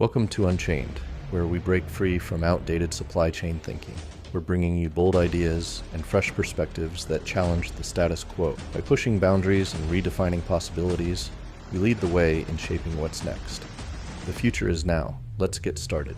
Welcome to Unchained, where we break free from outdated supply chain thinking. We're bringing you bold ideas and fresh perspectives that challenge the status quo. By pushing boundaries and redefining possibilities, we lead the way in shaping what's next. The future is now. Let's get started.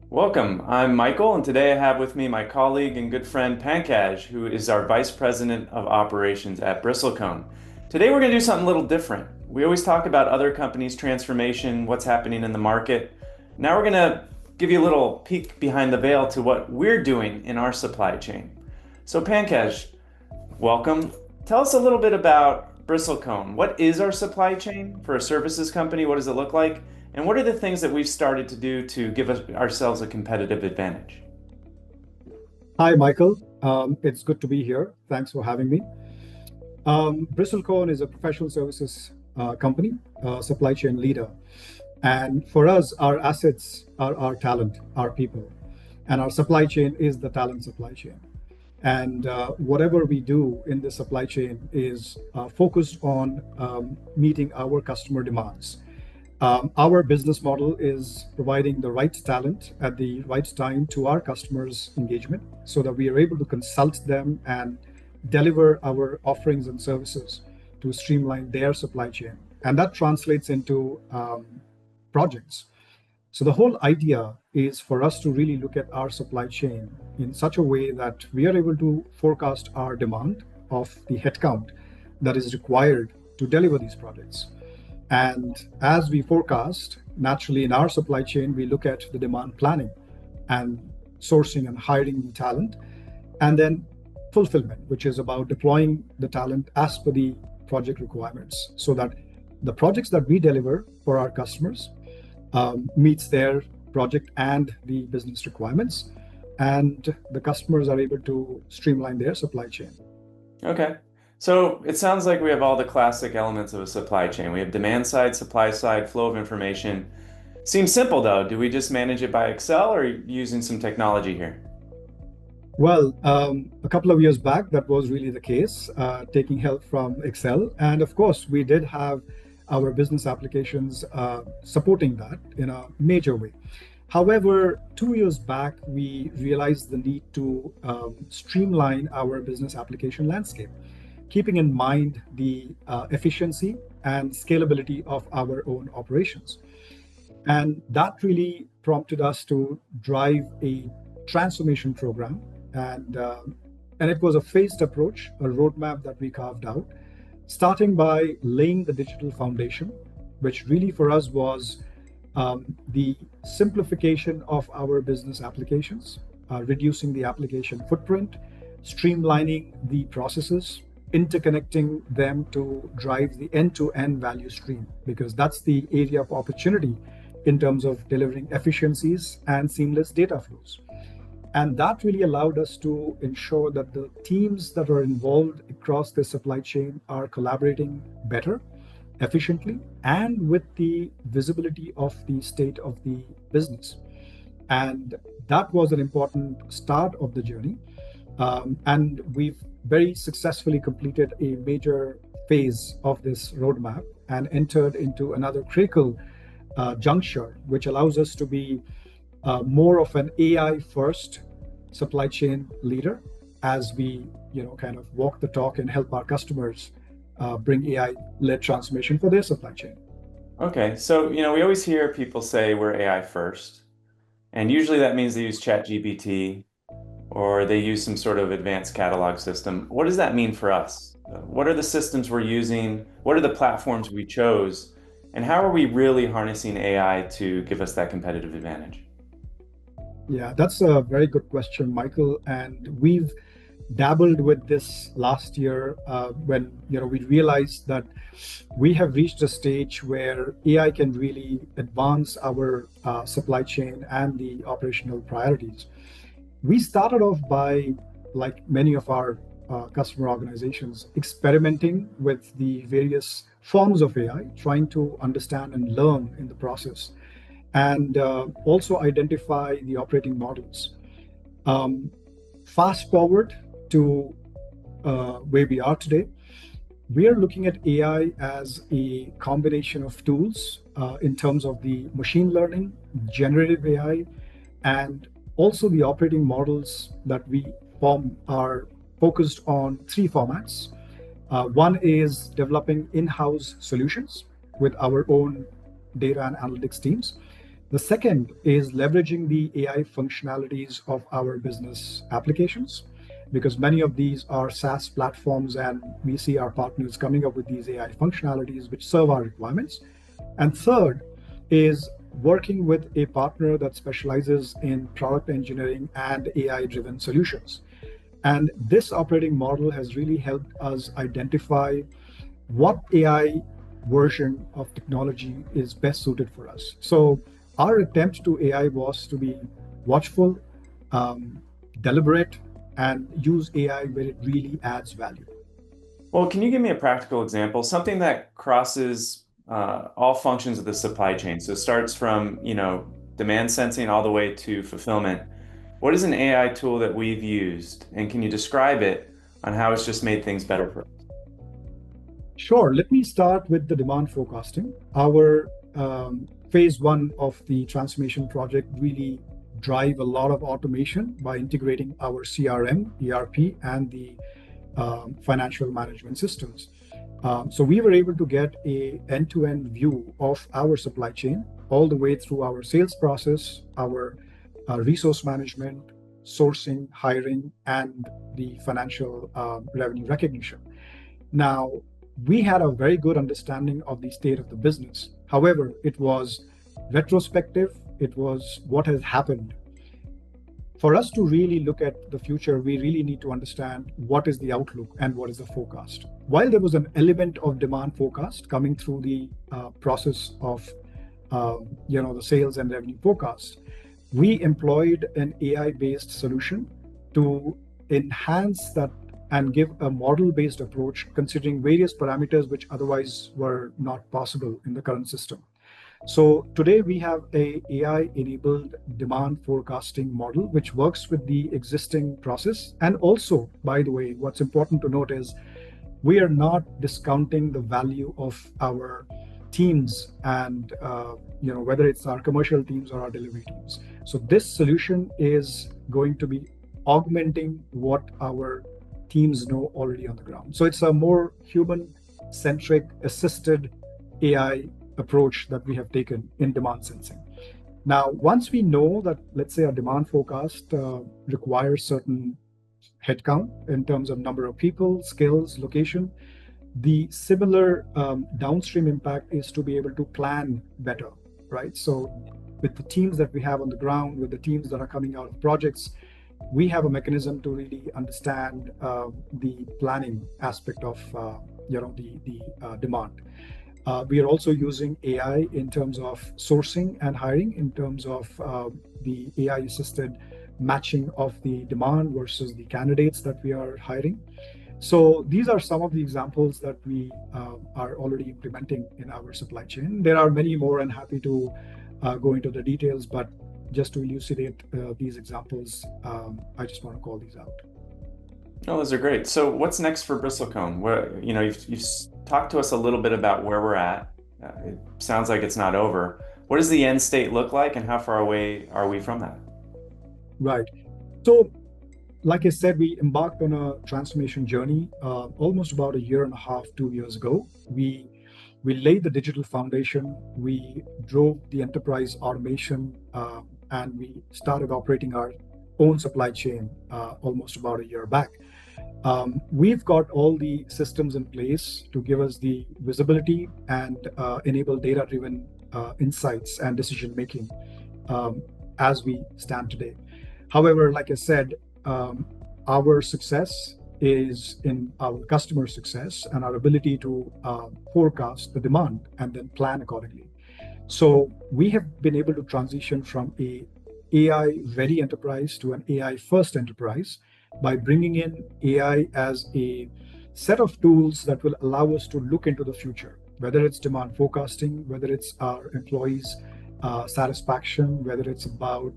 Welcome, I'm Michael, and today I have with me my colleague and good friend Pankaj, who is our Vice President of Operations at Bristlecone. Today we're going to do something a little different. We always talk about other companies' transformation, what's happening in the market. Now we're going to give you a little peek behind the veil to what we're doing in our supply chain. So Pankaj, welcome. Tell us a little bit about Bristlecone. What is our supply chain for a services company? What does it look like? And what are the things that we've started to do to give ourselves a competitive advantage? Hi, Michael. It's good to be here. Thanks for having me. Bristlecone is a professional services company, supply chain leader. And for us, our assets are our talent, our people. And our supply chain is the talent supply chain. And whatever we do in the supply chain is focused on meeting our customer demands. Our business model is providing the right talent at the right time to our customers' engagement so that we are able to consult them and deliver our offerings and services to streamline their supply chain. And that translates into projects. So the whole idea is for us to really look at our supply chain in such a way that we are able to forecast our demand of the headcount that is required to deliver these projects. And as we forecast, naturally in our supply chain, we look at the demand planning and sourcing and hiring the talent, and then fulfillment, which is about deploying the talent as per the project requirements so that the projects that we deliver for our customers meets their project and the business requirements, and the customers are able to streamline their supply chain. Okay. So it sounds like we have all the classic elements of a supply chain. We have demand side, supply side, flow of information. Seems simple though. Do we just manage it by Excel or using some technology here? Well, a couple of years back, that was really the case, taking help from Excel. And of course, we did have our business applications supporting that in a major way. However, 2 years back, we realized the need to streamline our business application landscape, keeping in mind the efficiency and scalability of our own operations. And that really prompted us to drive a transformation program. And it was a phased approach, a roadmap that we carved out, starting by laying the digital foundation, which really for us was the simplification of our business applications, reducing the application footprint, streamlining the processes, interconnecting them to drive the end-to-end value stream, because that's the area of opportunity in terms of delivering efficiencies and seamless data flows. And that really allowed us to ensure that the teams that are involved across the supply chain are collaborating better, efficiently, and with the visibility of the state of the business. And that was an important start of the journey. And we've very successfully completed a major phase of this roadmap and entered into another critical juncture, which allows us to be more of an AI first supply chain leader as we kind of walk the talk and help our customers bring AI led transformation for their supply chain. Okay, so we always hear people say we're AI first, and usually that means they use ChatGPT or they use some sort of advanced catalog system. What does that mean for us? What are the systems we're using? What are the platforms we chose? And how are we really harnessing AI to give us that competitive advantage? Yeah, that's a very good question, Michael. And we've dabbled with this last year when we realized that we have reached a stage where AI can really advance our supply chain and the operational priorities. We started off by, like many of our customer organizations, experimenting with the various forms of AI, trying to understand and learn in the process, and also identify the operating models. Fast forward to where we are today, we are looking at AI as a combination of tools in terms of the machine learning, generative AI, and also the operating models that we form are focused on three formats. One is developing in-house solutions with our own data and analytics teams. The second is leveraging the AI functionalities of our business applications, because many of these are SaaS platforms, and we see our partners coming up with these AI functionalities which serve our requirements. And third is working with a partner that specializes in product engineering and AI driven solutions. And this operating model has really helped us identify what AI version of technology is best suited for us. So our attempt to AI was to be watchful, um, deliberate, and use AI where it really adds value. Well, can you give me a practical example, something that crosses all functions of the supply chain? So it starts from, demand sensing all the way to fulfillment. What is an AI tool that we've used, and can you describe it on how it's just made things better for us? Sure. Let me start with the demand forecasting. Our phase one of the transformation project really drive a lot of automation by integrating our CRM, ERP, and the financial management systems. So we were able to get a end-to-end view of our supply chain all the way through our sales process, our resource management, sourcing, hiring, and the financial revenue recognition. Now, we had a very good understanding of the state of the business. However, it was retrospective, it was what has happened. For us to really look at the future, we really need to understand what is the outlook and what is the forecast. While there was an element of demand forecast coming through the process of the sales and revenue forecast, we employed an AI-based solution to enhance that and give a model-based approach considering various parameters which otherwise were not possible in the current system. So today we have a AI-enabled demand forecasting model which works with the existing process. And also, by the way, what's important to note is we are not discounting the value of our teams and whether it's our commercial teams or our delivery teams. So this solution is going to be augmenting what our teams know already on the ground. So it's a more human-centric, assisted AI approach that we have taken in demand sensing. Now, once we know that, let's say, a demand forecast requires certain headcount in terms of number of people, skills, location, the similar downstream impact is to be able to plan better, right? So with the teams that we have on the ground, with the teams that are coming out of projects, we have a mechanism to really understand the planning aspect of the demand. We are also using AI in terms of sourcing and hiring, in terms of the AI-assisted matching of the demand versus the candidates that we are hiring. So these are some of the examples that we are already implementing in our supply chain. There are many more, and happy to go into the details, but just to elucidate these examples, I just want to call these out. Oh, those are great. So what's next for Bristlecone? You've talked to us a little bit about where we're at. It sounds like it's not over. What does the end state look like, and how far away are we from that? Right. So, like I said, we embarked on a transformation journey almost about a year and a half, 2 years ago. We laid the digital foundation, we drove the enterprise automation, and we started operating our own supply chain almost about a year back. We've got all the systems in place to give us the visibility and enable data-driven insights and decision-making as we stand today. However, like I said, our success is in our customer success and our ability to forecast the demand and then plan accordingly. So we have been able to transition from a AI-ready enterprise to an AI-first enterprise by bringing in AI as a set of tools that will allow us to look into the future, whether it's demand forecasting, whether it's our employees' satisfaction, whether it's about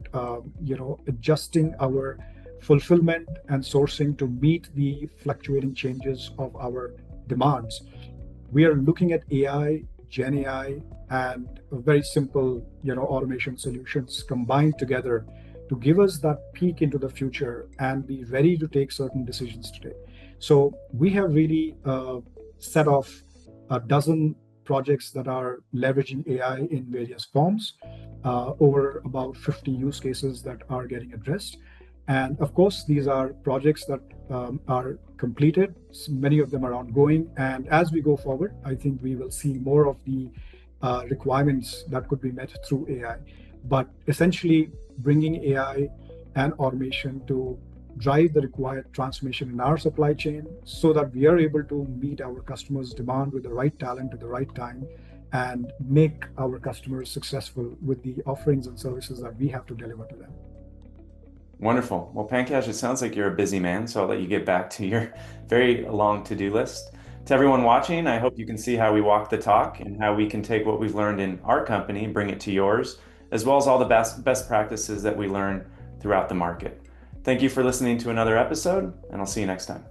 adjusting our fulfillment and sourcing to meet the fluctuating changes of our demands. We are looking at AI Gen AI and very simple, automation solutions combined together to give us that peek into the future and be ready to take certain decisions today. So we have really set off a dozen projects that are leveraging AI in various forms, over about 50 use cases that are getting addressed. And of course, these are projects that are completed. Many of them are ongoing. And as we go forward, I think we will see more of the requirements that could be met through AI. But essentially, bringing AI and automation to drive the required transformation in our supply chain so that we are able to meet our customers' demand with the right talent at the right time and make our customers successful with the offerings and services that we have to deliver to them. Wonderful. Well, Pankaj, it sounds like you're a busy man, so I'll let you get back to your very long to-do list. To everyone watching, I hope you can see how we walk the talk and how we can take what we've learned in our company, bring it to yours, as well as all the best practices that we learn throughout the market. Thank you for listening to another episode, and I'll see you next time.